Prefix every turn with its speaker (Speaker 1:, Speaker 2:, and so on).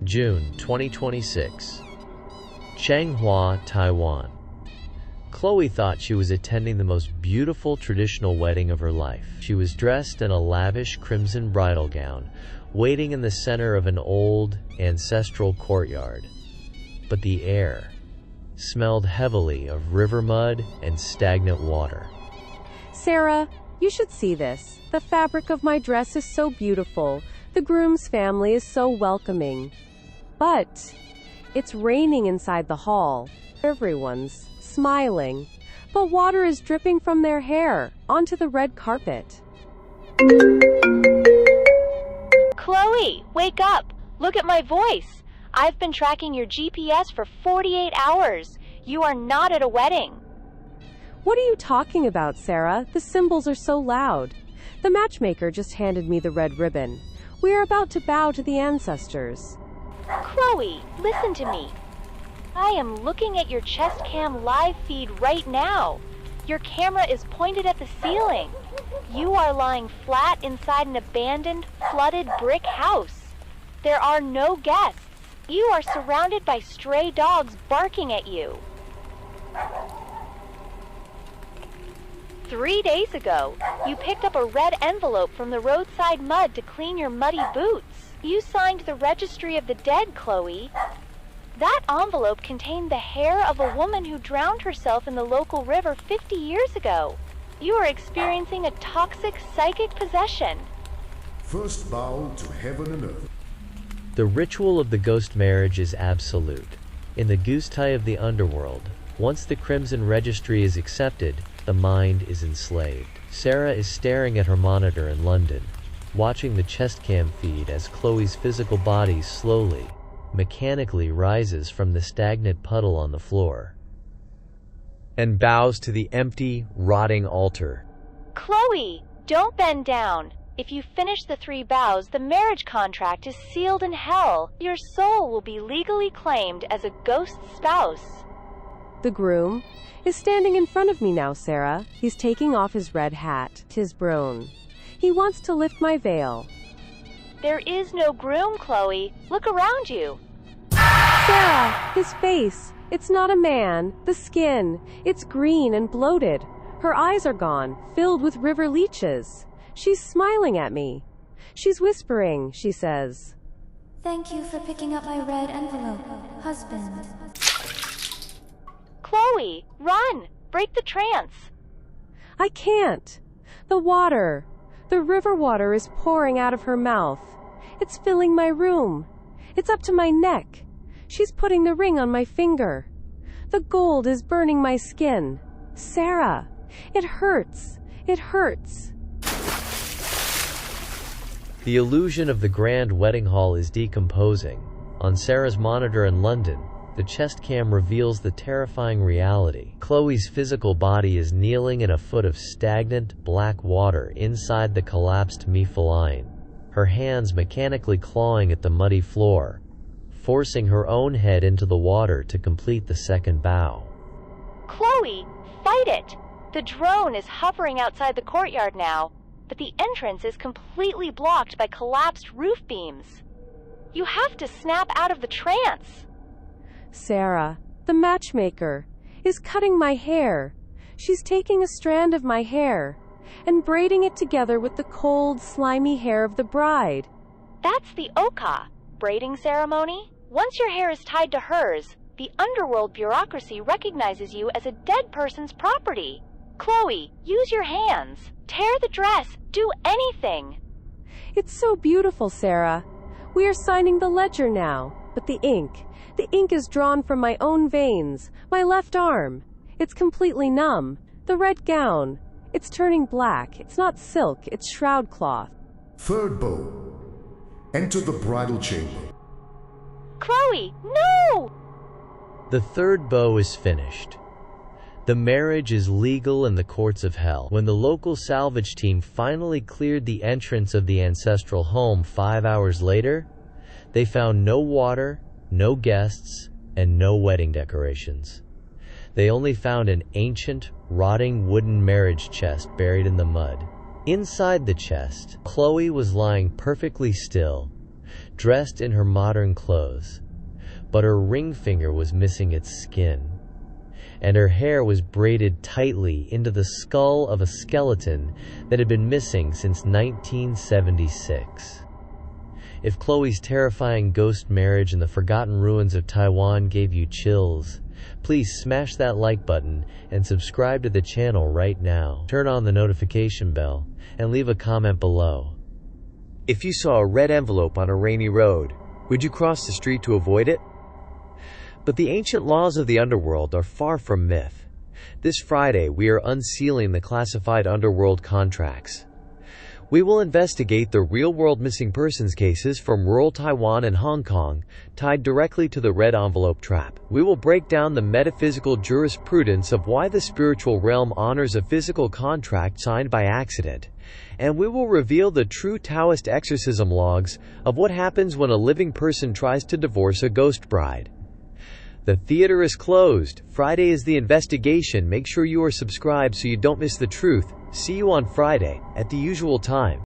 Speaker 1: June 2026. Changhua, Taiwan. Chloe thought she was attending the most beautiful traditional wedding of her life. She was dressed in a lavish crimson bridal gown, waiting in the center of an old, ancestral courtyard. But the air smelled heavily of river mud and stagnant water.
Speaker 2: Sarah, you should see this. The fabric of my dress is so beautiful. The groom's family is so welcoming. But it's raining inside the hall. Everyone's smiling, but water is dripping from their hair onto the red carpet.
Speaker 3: Chloe, wake up! Look at my voice! I've been tracking your GPS for 48 hours. You are not at a wedding.
Speaker 2: What are you talking about, Sarah? The cymbals are so loud. The matchmaker just handed me the red ribbon. We are about to bow to the ancestors.
Speaker 3: Chloe, listen to me. I am looking at your chest cam live feed right now. Your camera is pointed at the ceiling. You are lying flat inside an abandoned, flooded brick house. There are no guests. You are surrounded by stray dogs barking at you. 3 days ago, you picked up a red envelope from the roadside mud to clean your muddy boots. You signed the registry of the dead, Chloe. That envelope contained the hair of a woman who drowned herself in the local river 50 years ago. You are experiencing a toxic psychic possession.
Speaker 4: First bow to heaven and earth.
Speaker 1: The ritual of the ghost marriage is absolute. In the Gustai of the underworld, once the Crimson Registry is accepted, the mind is enslaved. Sarah is staring at her monitor in London, watching the chest cam feed as Chloe's physical body slowly, mechanically rises from the stagnant puddle on the floor and bows to the empty, rotting altar.
Speaker 3: Chloe, don't bend down. If you finish the 3 bows, the marriage contract is sealed in hell. Your soul will be legally claimed as a ghost spouse.
Speaker 2: The groom is standing in front of me now, Sarah. He's taking off his red hat. 'Tis brown. He wants to lift my veil.
Speaker 3: There is no groom, Chloe. Look around you.
Speaker 2: Sarah, his face. It's not a man. The skin. It's green and bloated. Her eyes are gone, filled with river leeches. She's smiling at me. She's whispering, she says.
Speaker 5: Thank you for picking up my red envelope, husband.
Speaker 3: Chloe, run! Break the trance!
Speaker 2: I can't. The water. The river water is pouring out of her mouth. It's filling my room. It's up to my neck. She's putting the ring on my finger. The gold is burning my skin. Sarah, it hurts. It hurts.
Speaker 1: The illusion of the grand wedding hall is decomposing. On Sarah's monitor in London, the chest cam reveals the terrifying reality. Chloe's physical body is kneeling in a foot of stagnant, black water inside the collapsed Mephiline, her hands mechanically clawing at the muddy floor, forcing her own head into the water to complete the second bow.
Speaker 3: Chloe, fight it! The drone is hovering outside the courtyard now, but the entrance is completely blocked by collapsed roof beams. You have to snap out of the trance.
Speaker 2: Sarah, the matchmaker, is cutting my hair. She's taking a strand of my hair and braiding it together with the cold, slimy hair of the bride.
Speaker 3: That's the Oka braiding ceremony. Once your hair is tied to hers, the underworld bureaucracy recognizes you as a dead person's property. Chloe, use your hands. Tear the dress. Do anything.
Speaker 2: It's so beautiful, Sarah. We are signing the ledger now, but the ink is drawn from my own veins, my left arm. It's completely numb. The red gown, it's turning black. It's not silk, it's shroud cloth.
Speaker 4: Third bow. Enter the bridal chamber.
Speaker 3: Chloe, no!
Speaker 1: The third bow is finished. The marriage is legal in the courts of hell. When the local salvage team finally cleared the entrance of the ancestral home 5 hours later, they found no water, no guests, and no wedding decorations. They only found an ancient, rotting wooden marriage chest buried in the mud. Inside the chest, Chloe was lying perfectly still, dressed in her modern clothes, but her ring finger was missing its skin, and her hair was braided tightly into the skull of a skeleton that had been missing since 1976. If Chloe's terrifying ghost marriage in the forgotten ruins of Taiwan gave you chills, please smash that like button and subscribe to the channel right now. Turn on the notification bell and leave a comment below. If you saw a red envelope on a rainy road, would you cross the street to avoid it? But the ancient laws of the underworld are far from myth. This Friday, we are unsealing the classified underworld contracts. We will investigate the real-world missing persons cases from rural Taiwan and Hong Kong, tied directly to the red envelope trap. We will break down the metaphysical jurisprudence of why the spiritual realm honors a physical contract signed by accident. And we will reveal the true Taoist exorcism logs of what happens when a living person tries to divorce a ghost bride. The theater is closed. Friday is the investigation. Make sure you are subscribed so you don't miss the truth. See you on Friday, at the usual time.